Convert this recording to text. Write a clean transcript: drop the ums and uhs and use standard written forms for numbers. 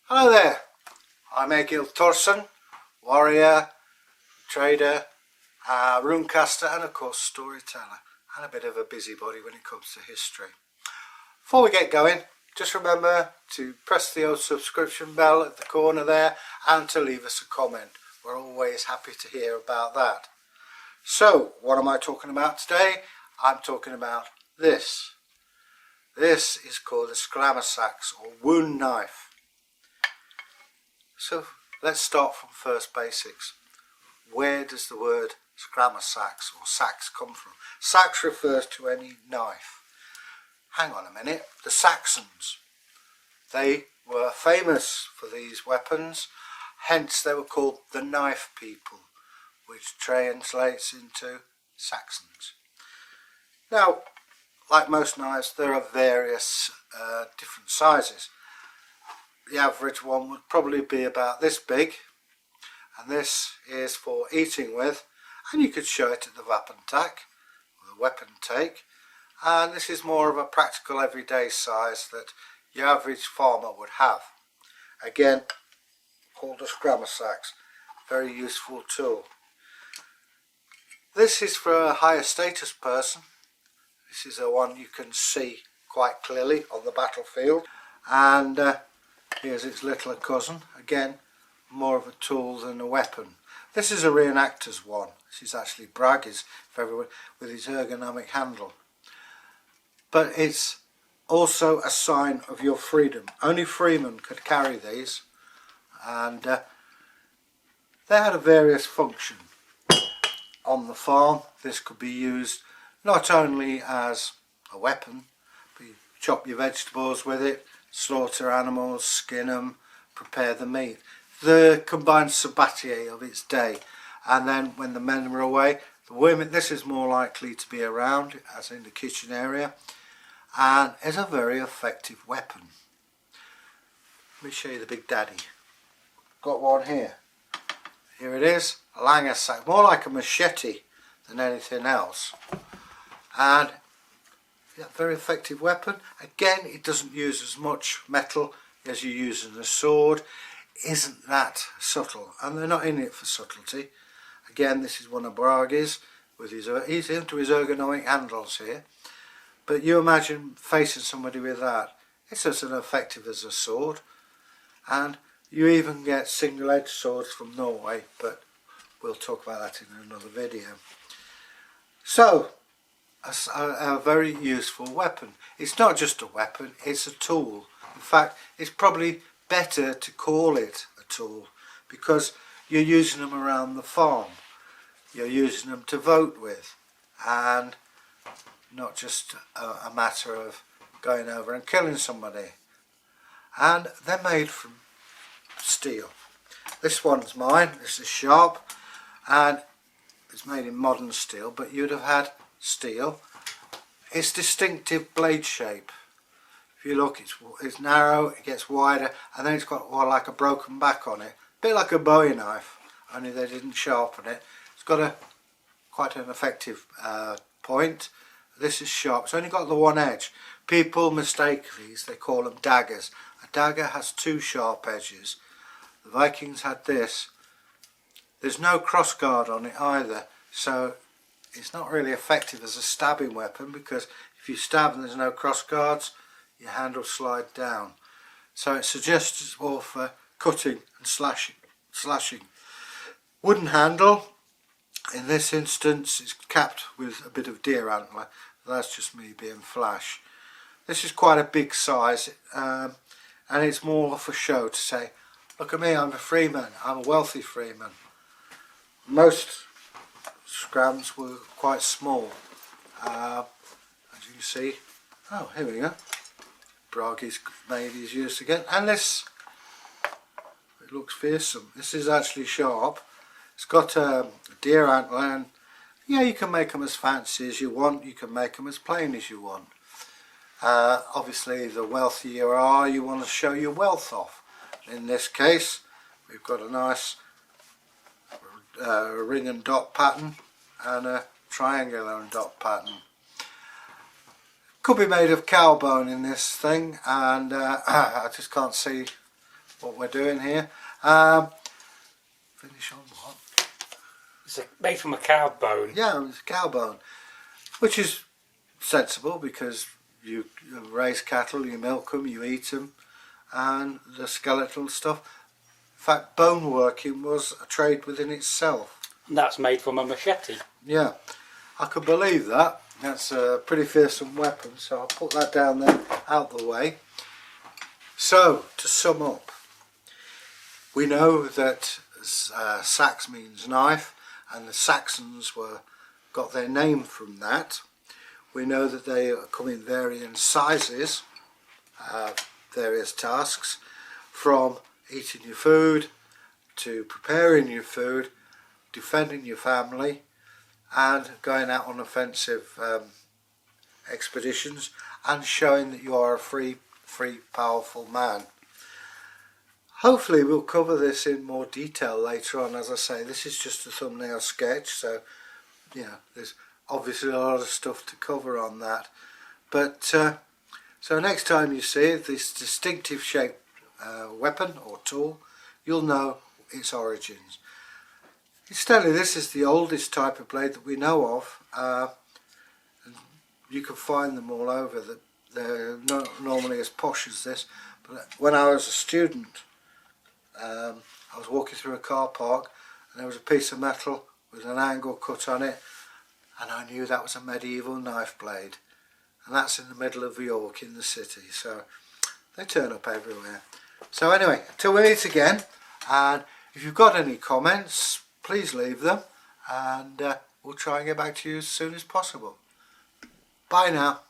Hello there, I'm Egil Thorson, warrior, trader, runecaster and of course storyteller, and a bit of a busybody when it comes to history. Before we get going, just remember to press the old subscription bell at the corner there and to leave us a comment. We're always happy to hear about that. So, what am I talking about today? I'm talking about this. This is called a Anglo-Saxon or wound knife. So let's start from first basics. Where does the word Anglo-Saxon or sax come from? Sax refers to any knife. Hang on a minute, the Saxons, they were famous for these weapons, hence they were called the knife people, which translates into Saxons. Now, like most knives, there are various different sizes. The average one would probably be about this big, and this is for eating with, and you could show it at the Wappentake, or the weapon take, and this is more of a practical everyday size that your average farmer would have. Again, called a Anglo-Saxon, very useful tool. This is for a higher status person. This is the one you can see quite clearly on the battlefield, and here's its littler cousin, again more of a tool than a weapon. This is a reenactor's one. This is actually Bragg's with his ergonomic handle. But it's also a sign of your freedom. Only freemen could carry these, and they had a various function. On the farm, this could be used not only as a weapon, but you chop your vegetables with it, slaughter animals, skin them, prepare the meat. The combined sabatier of its day. And then when the men were away, the women, this is more likely to be around, as in the kitchen area, and is a very effective weapon. Let me show you the Big Daddy. Got one here. Here it is, a Langer sack, more like a machete than anything else. And yeah, very effective weapon. Again, it doesn't use as much metal as you use in a sword. Isn't that subtle? And they're not in it for subtlety. Again, this is one of Bragg's with he's into his ergonomic handles here. But you imagine facing somebody with that. It's as effective as a sword. And you even get single-edged swords from Norway, but we'll talk about that in another video. So, a very useful weapon. It's not just a weapon, it's a tool. In fact, it's probably better to call it a tool because you're using them around the farm. You're using them to vote with, and not just a matter of going over and killing somebody. And they're made from steel. This one's mine. This is sharp, and it's made in modern steel, but you'd have had steel. Its distinctive blade shape. If you look, it's narrow, it gets wider, and then it's got like a broken back on it. A bit like a Bowie knife, only they didn't sharpen it. It's got quite an effective point. This is sharp. It's only got the one edge. People mistake these, they call them daggers. A dagger has two sharp edges. The Vikings had this. There's no crossguard on it either, so it's not really effective as a stabbing weapon because if you stab and there's no crossguards, your hand will slide down. So it's suggestible for cutting and slashing. Wooden handle, in this instance, is capped with a bit of deer antler. That's just me being flash. This is quite a big size, and it's more for show to say, look at me, I'm a freeman, I'm a wealthy freeman. Most scrams were quite small, as you can see. Oh, here we go. Bragg's made his use again, and this, it looks fearsome. This is actually sharp. It's got a deer antler, and yeah, you can make them as fancy as you want, you can make them as plain as you want. Obviously, the wealthier you are, you want to show your wealth off. In this case, we've got a nice ring and dot pattern and a triangular and dot pattern. Could be made of cow bone in this thing, and I just can't see what we're doing here. Finish on what? It's made from a cow bone. Yeah, it's cow bone, which is sensible because you raise cattle, you milk them, you eat them, and the skeletal stuff. In fact, bone working was a trade within itself. And that's made from a machete. Yeah, I could believe that. That's a pretty fearsome weapon, so I'll put that down there out the way. So, to sum up, we know that Sax means knife, and the Saxons got their name from that. We know that they come in varying sizes, various tasks, from eating your food to preparing your food, defending your family, and going out on offensive expeditions, and showing that you are a free, powerful man. Hopefully we'll cover this in more detail later on. As I say, this is just a thumbnail sketch, so there's obviously a lot of stuff to cover on that. But so next time you see this distinctive shaped weapon or tool, you'll know its origins. Incidentally, this is the oldest type of blade that we know of. And you can find them all over. They're not normally as posh as this, but when I was a student, I was walking through a car park and there was a piece of metal with an angle cut on it, and I knew that was a medieval knife blade, and that's in the middle of York in the city, so they turn up everywhere. So anyway, until we meet again, and if you've got any comments, please leave them, and we'll try and get back to you as soon as possible. Bye now.